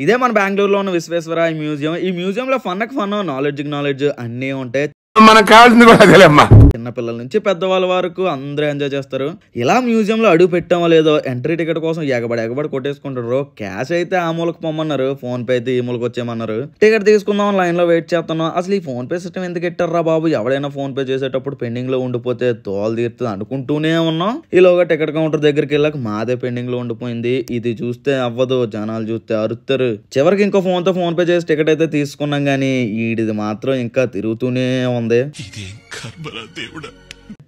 ఇదే మన బెంగళూరులో ఉన్న విశ్వేశ్వరాయ మ్యూజియం. ఈ మ్యూజియంలో ఫన్కి ఫన్, నాలెడ్జ్ అన్నీ ఉంటాయి. మనకు కావాల్సింది కూడా అదేలేమ్మా. చిన్నపిల్లల నుంచి పెద్దవాళ్ళ వరకు అందరూ ఎంజాయ్ చేస్తారు. ఇలా మ్యూజియంలో అడుగు పెట్టామో లేదో ఎంట్రీ టికెట్ కోసం ఎగబడి కొట్టేసుకుంటారు. క్యాష్ అయితే ఆ మూలకు పొమ్మన్నారు, ఫోన్ పే అయితే ఈ మూలకు వచ్చేయమన్నారు. టికెట్ తీసుకుందాం లైన్ లో వెయిట్ చేస్తున్నాం. అసలు ఈ ఫోన్ పే సిస్టమ్ ఎందుకు పెట్టారా బాబు, ఎవడైనా ఫోన్ పే చేసేటప్పుడు పెండింగ్ లో ఉండిపోతే తోలు తీరుతుంది అనుకుంటూనే ఉన్నాం. ఈలోగా టికెట్ కౌంటర్ దగ్గరికి వెళ్ళాక మాదే పెండింగ్ లో ఉండిపోయింది. ఇది చూస్తే అవ్వదు, జనాలు చూస్తే అరుస్తారు. చివరికి ఇంకో ఫోన్ తో ఫోన్ పే చేసి టికెట్ అయితే తీసుకున్నాం గానీ ఈడిది మాత్రం ఇంకా తిరుగుతూనే ఉంది.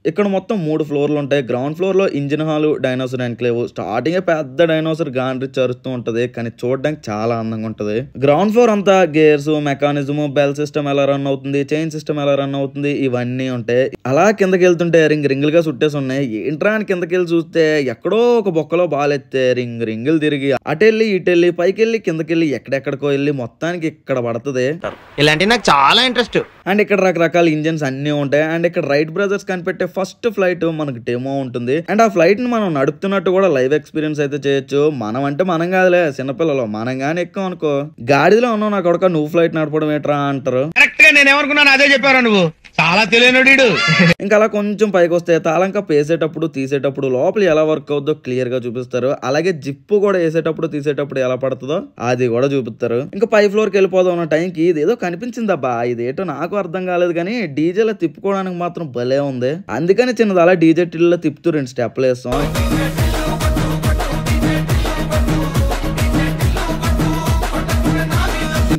ఇక్కడ మొత్తం 3 ఫ్లోర్లు ఉంటాయి. గ్రౌండ్ ఫ్లోర్ లో engine hall, dinosaur enclave. Starting పెద్ద డైనోసార్ గాండ్రిచ్చి అరుస్తూ ఉంటది, కానీ చూడడానికి చాలా అందంగా ఉంటది. గ్రౌండ్ ఫ్లోర్ అంతా గేర్స్, మెకానిజం, బెల్ సిస్టమ్ ఎలా రన్ అవుతుంది, చైన్ సిస్టమ్ ఎలా రన్ అవుతుంది, ఇవన్నీ ఉంటాయి. అలా కిందకి వెళ్తుంటే రింగులు గా చుట్టేసి ఉన్నాయి. ఏంట్రా అని కిందకి వెళ్ళి చూస్తే ఎక్కడో ఒక బొక్కలో బాలెత్తే రింగులు తిరిగి అటెళ్ళి ఇటెళ్ళి పైకెళ్ళి కిందకెళ్ళి ఎక్కడెక్కడికో వెళ్ళి మొత్తానికి ఇక్కడ పడుతుంది. ఇలాంటి నాకు చాలా ఇంట్రెస్ట్. అండ్ ఇక్కడ రకరకాల ఇంజన్స్ అన్ని ఉంటాయి. అండ్ ఇక్కడ రైట్ బ్రదర్స్ కనిపెట్టే ఫస్ట్ ఫ్లైట్ మనకు డెమో ఉంటుంది. అండ్ ఆ ఫ్లైట్ ని మనం నడుపుతున్నట్టు కూడా లైవ్ ఎక్స్పీరియన్స్ అయితే చేయొచ్చు. మనం అంటే మనం కాదులే, చిన్నపిల్లలు. మనం గానీ ఎక్కువ అనుకో, గాడిలో ఉన్నావు నా కొడుక నువ్వు ఫ్లైట్ నడపడం ఏట్రా అంటారు. కరెక్ట్ గా నేను ఏమనుకున్నాను అదే చెప్పారా నువ్వు, చాలా తెలియనుడు. ఇంకా అలా కొంచెం పైకి వస్తే తాళంకా పేసేటప్పుడు తీసేటప్పుడు లోపల ఎలా వర్క్ అవుతుందో క్లియర్ గా చూపిస్తారు. అలాగే జిప్పు కూడా వేసేటప్పుడు తీసేటప్పుడు ఎలా పడుతుందో అది కూడా చూపిస్తారు. ఇంకా పై ఫ్లోర్ కి వెళ్ళిపోదాం ఉన్న టైంకి ఇదేదో కనిపించిందబ్బా, ఇదేటో నాకు అర్థం కాలేదు కానీ డీజేలో తిప్పుకోవడానికి మాత్రం భలే ఉంది. అందుకని చిన్నది అలా డీజే టిల్లో తిప్పుతూ 2 స్టెప్లు వేస్తాం.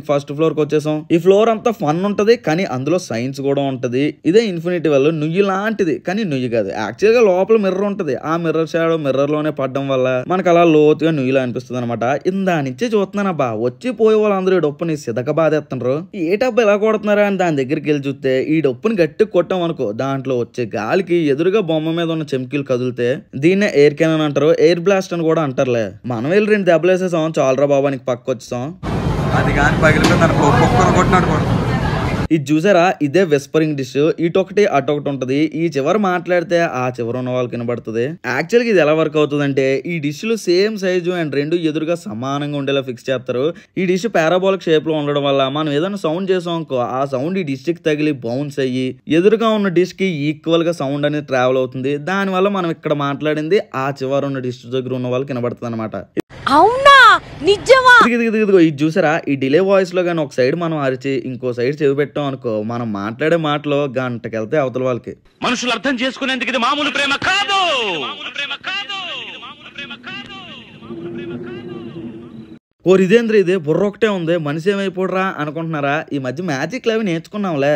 ఫస్ట్ ఫ్లోర్ కి వచ్చేసాం. ఈ ఫ్లోర్ అంతా ఫన్ ఉంటది, కానీ అందులో సైన్స్ కూడా ఉంటది. ఇదే ఇన్ఫినిటీ వెల్, నుయ్యి లాంటిది కానీ నుయ్యి కాదు. యాక్చువల్ గా లోపల మిర్రర్ ఉంటది. ఆ మిర్రర్ షాడో మిర్రర్ లోనే పడడం వల్ల మనకు అలా లోతుగా నుయ్యిలా అనిపిస్తుంది అనమాట. ఇందా నుంచి చూస్తున్నానబ్బా, వచ్చి పోయే వాళ్ళందరూ ఈ డొప్పుని సిదక బాధేస్తున్నారు. ఏటబ్బా ఇలా కొడుతున్నారా అని దాని దగ్గరికి వెళ్ళి చూస్తే ఈ డొప్పుని గట్టి కొట్టాం అనుకో, దాంట్లో వచ్చే గాలికి ఎదురుగా బొమ్మ మీద ఉన్న చెమ్కీలు కదిలితే దీన్నే ఎయిర్ కెనన్ అంటారు, ఎయిర్ బ్లాస్ట్ అని కూడా అంటారులే. మనం వెళ్ళి 2 దెబ్బలు వేసేసాం, చాలరా బాబానికి పక్క వచ్చేసాం. అది కానీ పగిలిపోయింది ఒక్కొక్కరు కొట్టినాడు కూడా. ఇది చూసారా, ఇదే విస్పరింగ్ డిష్. ఇటొకటి అటొకటి ఉంటది. ఈ చివరి మాట్లాడితే ఆ చివరి ఉన్న వాళ్ళకి వినబడుతుంది. యాక్చువల్గా ఇది ఎలా వర్క్ అవుతుంది అంటే, ఈ డిష్లు సేమ్ సైజు అండ్ 2 ఎదురుగా సమానంగా ఉండేలా ఫిక్స్ చేస్తారు. ఈ డిష్ పారాబోలిక్ షేప్ లో ఉండడం వల్ల మనం ఏదైనా సౌండ్ చేసాం అనుకో, ఆ సౌండ్ ఈ డిష్ కి తగిలి బౌన్స్ అయ్యి ఎదురుగా ఉన్న డిష్ కి ఈక్వల్ గా సౌండ్ అనేది ట్రావెల్ అవుతుంది. దాని వల్ల మనం ఇక్కడ మాట్లాడింది ఆ చివరి ఉన్న డిష్ దగ్గర ఉన్న వాళ్ళకి వినబడుతుంది అనమాట. ఇది చూసారా, ఈ డిలే వాయిస్ లో గానీ ఒక సైడ్ మనం అరిచి ఇంకో సైడ్ చెవి పెట్టాం అనుకో, మనం మాట్లాడే మాటలో గంటకెళ్తే అవతల వాళ్ళకి. మనుషులు అర్థం చేసుకునేందుకు ఇది మామూలు ప్రేమ కాదు. ఓ ఇదేంద్ర, ఇదే బుర్ర ఒకటే ఉంది, మనిషి ఏమైపోడరా అనుకుంటున్నారా? ఈ మధ్య మ్యాజిక్ అవి నేర్చుకున్నాంలే.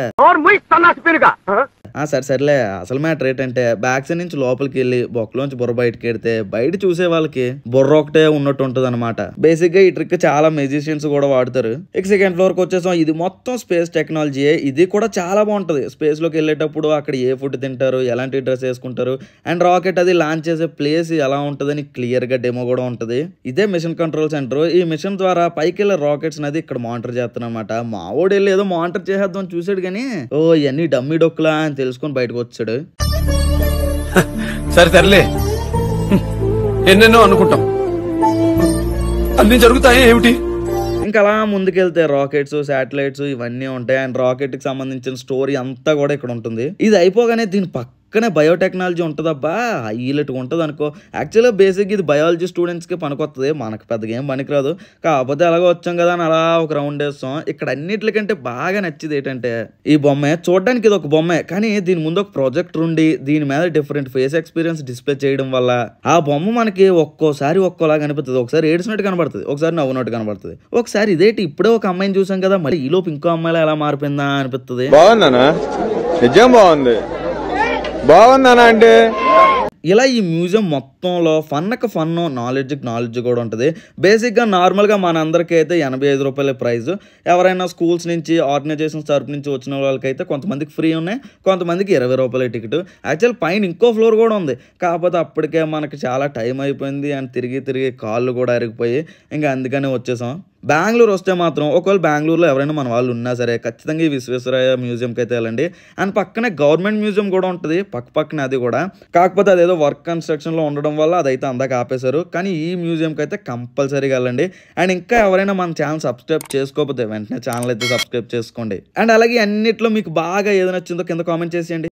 సరేలే, అసలు మ్యాటర్ ఏంటంటే బ్యాక్ సైడ్ నుంచి లోపలికి వెళ్ళి బొక్కలోంచి బుర్ర బయటకి వెడితే బయట చూసే వాళ్ళకి బుర్ర ఒకటే ఉన్నట్టు ఉంటది అనమాట. బేసిక్ గా ఈ ట్రిక్ చాలా మెజిషియన్స్ కూడా వాడతారు. ఇక సెకండ్ ఫ్లోర్ కి వచ్చేసాం. ఇది మొత్తం స్పేస్ టెక్నాలజీ. ఇది కూడా చాలా బాగుంటది. స్పేస్ లోకి వెళ్ళేటప్పుడు అక్కడ ఏ ఫుడ్ తింటారు, ఎలాంటి డ్రెస్ వేసుకుంటారు, అండ్ రాకెట్ అది లాంచ్ చేసే ప్లేస్ ఎలా ఉంటదని క్లియర్ గా డెమో కూడా ఉంటది. ఇదే మిషన్ కంట్రోల్ సెంటర్. ఈ మిషన్ ద్వారా పైకి వెళ్ళే రాకెట్స్ అనేది ఇక్కడ మానిటర్ చేస్తానమాట. మావోడు వెళ్ళి ఏదో మానిటర్ చేసేద్దాం చూసాడు కానీ ఓ ఇవన్నీ డమ్మీ డొక్కులా అని తెలుసుకొని బయటకు వచ్చాడు. సరేలే, ఎన్నెన్నో అనుకుంటాం, అన్ని జరుగుతాయి ఏమిటి. ఇంకా అలా ముందుకెళ్తే రాకెట్స్, శాటిలైట్స్ ఇవన్నీ ఉంటాయి. అండ్ రాకెట్ కి సంబంధించిన స్టోరీ అంతా కూడా ఇక్కడ ఉంటుంది. ఇది అయిపోగానే దీని పక్కనే బయోటెక్నాలజీ ఉంటుందబ్బా, హైలైట్గా ఉంటుంది అనుకో. యాక్చువల్గా బేసిక్ ఇది బయాలజీ స్టూడెంట్స్కి పనికొస్తుంది, మనకు పెద్దగా ఏం పనికిరాదు. కాకపోతే అలాగే వచ్చాం కదా అని అలా ఒక రౌండ్ వేస్తాం. ఇక్కడ అన్నిటికంటే బాగా నచ్చింది ఏంటంటే ఈ బొమ్మే. చూడడానికి ఇది ఒక బొమ్మే, కానీ దీని ముందు ఒక ప్రాజెక్టర్ ఉండి దీని మీద డిఫరెంట్ ఫేస్ ఎక్స్పీరియన్స్ డిస్ప్లే చేయడం వల్ల ఆ బొమ్మ మనకి ఒక్కోసారి ఒక్కోలాగా అనిపిస్తుంది. ఒకసారి ఏడ్చినట్టు కనబడుతుంది, ఒకసారి నవ్వునట్టు కనబడుతుంది, ఒకసారి ఇదేంటి ఇప్పుడే ఒక అమ్మాయిని చూసాం కదా మరి ఈలోపు ఇంకో అమ్మాయిలా ఎలా మారిపోయిందా అనిపిస్తుంది. బాగుందనా, నిజం బాగుంది, బాగుందనా అంటే. ఇలా ఈ మ్యూజియం మొత్తంలో ఫన్కి ఫన్, నాలెడ్జ్ కూడా ఉంటుంది. బేసిక్గా నార్మల్గా మనందరికీ అయితే 85 రూపాయల ప్రైజ్. ఎవరైనా స్కూల్స్ నుంచి ఆర్గనైజేషన్స్ తరపు నుంచి వచ్చిన వాళ్ళకైతే కొంతమందికి ఫ్రీ ఉన్నాయి, కొంతమందికి 20 రూపాయల టికెట్. యాక్చువల్ పైన ఇంకో ఫ్లోర్ కూడా ఉంది, కాకపోతే అప్పటికే మనకి చాలా టైం అయిపోయింది అండ్ తిరిగి కాళ్ళు కూడా అరిగిపోయి ఇంకా అందుకనే వచ్చేసాం. బెంగళూరు వస్తే మాత్రం ఒకవేళ బెంగళూరులో ఎవరైనా మన వాళ్ళు ఉన్నా సరే ఖచ్చితంగా ఈ విశ్వేశ్వరయ్య మ్యూజియంకి అయితే వెళ్ళండి. అండ్ పక్కనే గవర్నమెంట్ మ్యూజియం కూడా ఉంటుంది, పక్కనే అది కూడా. కాకపోతే అదేదో వర్క్ కన్స్ట్రక్షన్లో ఉండడం వల్ల అదైతే అందాక ఆపేశారు. కానీ ఈ మ్యూజియంకి అయితే కంపల్సరీగా వెళ్ళండి. అండ్ ఇంకా ఎవరైనా మన ఛానల్ సబ్స్క్రైబ్ చేసుకోకపోతే వెంటనే ఛానల్ అయితే సబ్స్క్రైబ్ చేసుకోండి. అండ్ అలాగే అన్నిట్లో మీకు బాగా ఏది నచ్చిందో కింద కామెంట్ చేసేయండి.